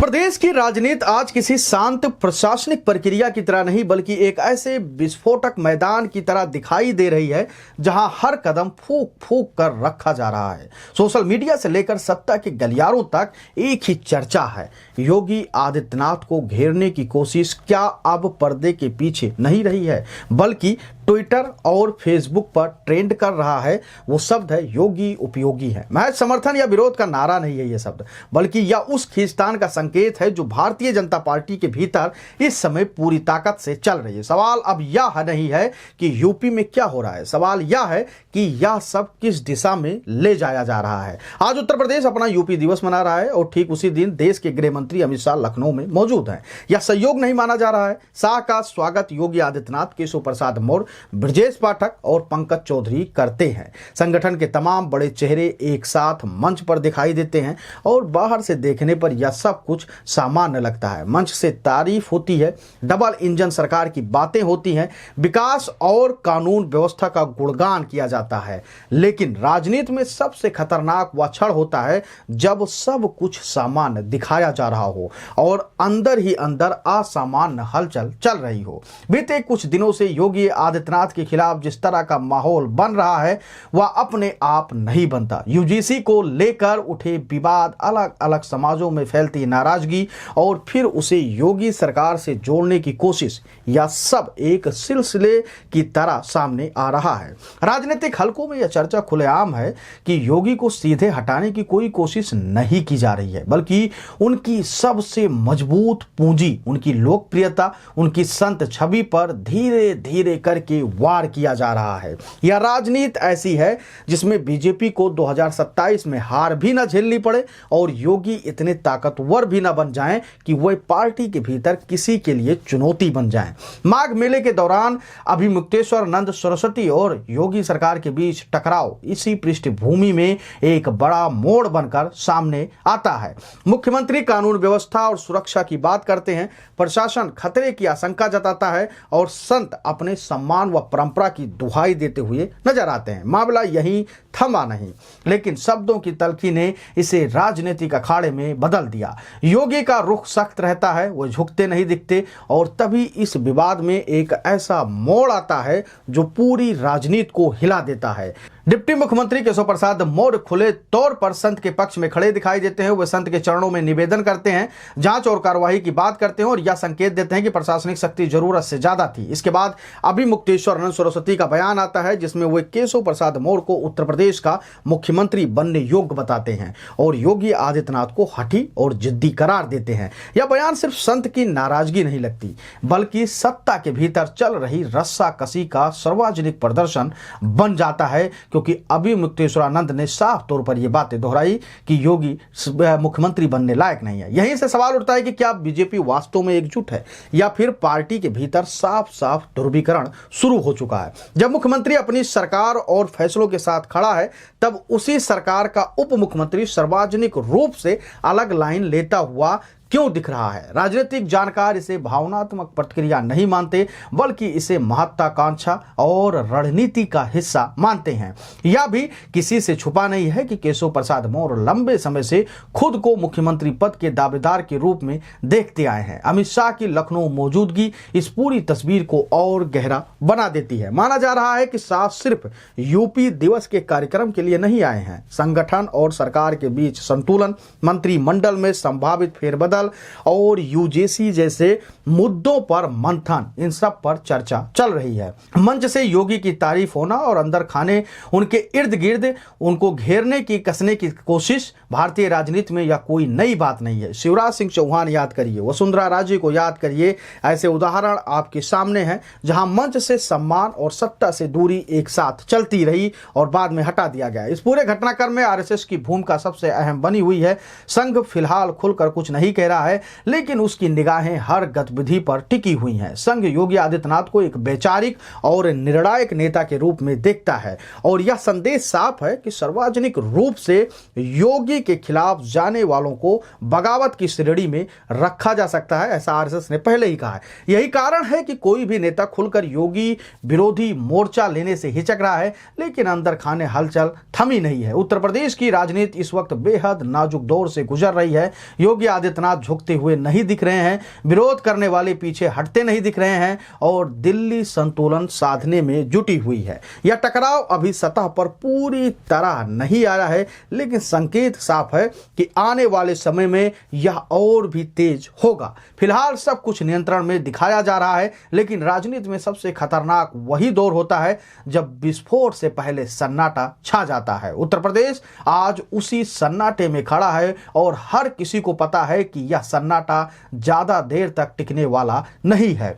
प्रदेश की राजनीति आज किसी शांत प्रशासनिक प्रक्रिया की तरह नहीं बल्कि एक ऐसे विस्फोटक मैदान की तरह दिखाई दे रही है जहां हर कदम फूंक फूंक कर रखा जा रहा है। सोशल मीडिया से लेकर सत्ता के गलियारों तक एक ही चर्चा है, योगी आदित्यनाथ को घेरने की कोशिश क्या अब पर्दे के पीछे नहीं रही है बल्कि ट्विटर और फेसबुक पर ट्रेंड कर रहा है। वो शब्द है योगी उपयोगी है। महज समर्थन या विरोध का नारा नहीं है ये शब्द, बल्कि यह उस खींचतान का संकेत है जो भारतीय जनता पार्टी के भीतर इस समय पूरी ताकत से चल रही है। सवाल अब यह नहीं है कि यूपी में क्या हो रहा है, सवाल यह है कि यह सब किस दिशा में ले जाया जा रहा है। आज उत्तर प्रदेश अपना यूपी दिवस मना रहा है और ठीक उसी दिन देश के गृह मंत्री अमित शाह लखनऊ में मौजूद हैं। यह संयोग नहीं माना जा रहा है। शाह का स्वागत योगी आदित्यनाथ, केशव प्रसाद मौर्य, ब्रजेश पाठक और पंकज चौधरी करते हैं। संगठन के तमाम बड़े चेहरे एक साथ मंच पर दिखाई देते हैं और बाहर से देखने पर यह सब कुछ सामान्य लगता है। मंच से तारीफ होती है, डबल इंजन सरकार की बातें होती हैं, विकास और कानून व्यवस्था का गुणगान किया जाता है। लेकिन राजनीति में सबसे खतरनाक वह क्षण होता है जब सब कुछ सामान्य दिखाया जा रहा हो और अंदर ही अंदर असामान्य हलचल चल रही हो। बीते कुछ दिनों से योगी आदित्यनाथ के खिलाफ जिस तरह का माहौल बन रहा है वह अपने आप नहीं बनता। यूजीसी को लेकर उठे विवाद, अलग अलग समाजों में फैलती नाराजगी और फिर उसे योगी सरकार से जोड़ने की कोशिश, यह सब एक सिलसिले की तरह सामने आ रहा है। राजनीतिक हलकों में यह चर्चा खुलेआम है कि योगी को सीधे हटाने की कोई कोशिश नहीं की जा रही है, बल्कि उनकी सबसे मजबूत पूंजी, उनकी लोकप्रियता, उनकी संत छवि पर धीरे धीरे करके वार किया जा रहा है। यह राजनीति ऐसी है जिसमें बीजेपी को 2027 में हार भी न झेलनी पड़े और योगी इतने ताकतवर भी न बन जाएं कि वह पार्टी के भीतर किसी के लिए चुनौती बन जाएं। माघ मेले के दौरान अभिमुक्तेश्वरानंद सरस्वती और योगी सरकार के बीच टकराव इसी पृष्ठभूमि में एक बड़ा मोड़ बनकर सामने आता है। मुख्यमंत्री कानून व्यवस्था और सुरक्षा की बात करते हैं, प्रशासन खतरे की आशंका जताता है और संत अपने सम्मान व परंपरा की दुहाई देते हुए नजर आते हैं। मामला यहीं थमा नहीं, लेकिन शब्दों की तलखी ने इसे राजनीतिक अखाड़े में बदल दिया। योगी का रुख सख्त रहता है, वो झुकते नहीं दिखते और तभी इस विवाद में एक ऐसा मोड़ आता है जो पूरी राजनीति को हिला देता है। डिप्टी मुख्यमंत्री केशव प्रसाद मौर्य खुले तौर पर संत के पक्ष में खड़े दिखाई देते हैं। वे संत के चरणों में निवेदन करते हैं, जांच और कार्रवाई की बात करते हैं और यह संकेत देते हैं कि प्रशासनिक शक्ति जरूरत से ज्यादा थी। इसके बाद अभिमुक्तेश्वरानंद सरस्वती का बयान आता है जिसमें वे केशव प्रसाद मौर्य को उत्तर प्रदेश का मुख्यमंत्री बनने योग्य बताते हैं और योगी आदित्यनाथ को हठी और जिद्दी करार देते हैं। यह बयान सिर्फ संत की नाराजगी नहीं लगती बल्कि सत्ता के भीतर चल रही रस्साकसी का सार्वजनिक प्रदर्शन बन जाता है, क्योंकि अभिमुक्तेश्वरानंद ने साफ तौर पर यह बातें दोहराई कि योगी मुख्यमंत्री बनने लायक नहीं है। यहीं से सवाल उठता है कि क्या बीजेपी वास्तव में एकजुट है या फिर पार्टी के भीतर साफ साफ ध्रुवीकरण शुरू हो चुका है। जब मुख्यमंत्री अपनी सरकार और फैसलों के साथ खड़ा है तब उसी सरकार का उप मुख्यमंत्री सार्वजनिक रूप से अलग लाइन लेता हुआ क्यों दिख रहा है? राजनीतिक जानकार इसे भावनात्मक प्रतिक्रिया नहीं मानते बल्कि इसे महत्वाकांक्षा और रणनीति का हिस्सा मानते हैं। यह भी किसी से छुपा नहीं है कि केशव प्रसाद मौर्य लंबे समय से खुद को मुख्यमंत्री पद के दावेदार के रूप में देखते आए हैं। अमित शाह की लखनऊ मौजूदगी इस पूरी तस्वीर को और गहरा बना देती है। माना जा रहा है कि शाह सिर्फ यूपी दिवस के कार्यक्रम के लिए नहीं आए हैं। संगठन और सरकार के बीच संतुलन, मंत्रिमंडल में संभावित फेरबदल और यूजीसी जैसे मुद्दों पर मंथन, इन सब पर चर्चा चल रही है। मंच से योगी की तारीफ होना और अंदर खाने उनके इर्द गिर्द उनको घेरने की, कसने की कोशिश भारतीय राजनीति में यह कोई नई बात नहीं है। शिवराज सिंह चौहान याद करिए, वसुंधरा राजे को याद करिए, ऐसे उदाहरण आपके सामने हैं जहां मंच से सम्मान और सत्ता से दूरी एक साथ चलती रही और बाद में हटा दिया गया। इस पूरे घटनाक्रम में आरएसएस की भूमिका सबसे अहम बनी हुई है। संघ फिलहाल खुलकर कुछ नहीं कह रहा है लेकिन उसकी निगाहें हर गतिविधि पर टिकी हुई हैं। संघ योगी आदित्यनाथ को एक वैचारिक और निर्णायक नेता के रूप में देखता है और यह संदेश साफ है कि सार्वजनिक रूप से योगी के खिलाफ जाने वालों को बगावत की श्रेणी में रखा जा सकता है, ऐसा आरएसएस ने पहले ही कहा है। यही कारण है कि कोई भी नेता खुलकर योगी विरोधी मोर्चा लेने से हिचक रहा है लेकिन अंदर खाने हलचल थमी नहीं है। उत्तर प्रदेश की राजनीति इस वक्त बेहद नाजुक दौर से गुजर रही है। योगी आदित्यनाथ हाथ झुकते हुए नहीं दिख रहे हैं, विरोध करने वाले पीछे हटते नहीं दिख रहे हैं और दिल्ली संतुलन साधने में जुटी हुई है। यह टकराव अभी सतह पर पूरी तरह नहीं आया है, लेकिन संकेत साफ है कि आने वाले समय में यह और भी तेज होगा। फिलहाल सब कुछ नियंत्रण में दिखाया जा रहा है, लेकिन राजनीति में सबसे खतरनाक वही दौर होता है जब विस्फोट से पहले सन्नाटा छा जाता है। उत्तर प्रदेश आज उसी सन्नाटे में खड़ा है और हर किसी को पता है कि यह सन्नाटा ज्यादा देर तक टिकने वाला नहीं है।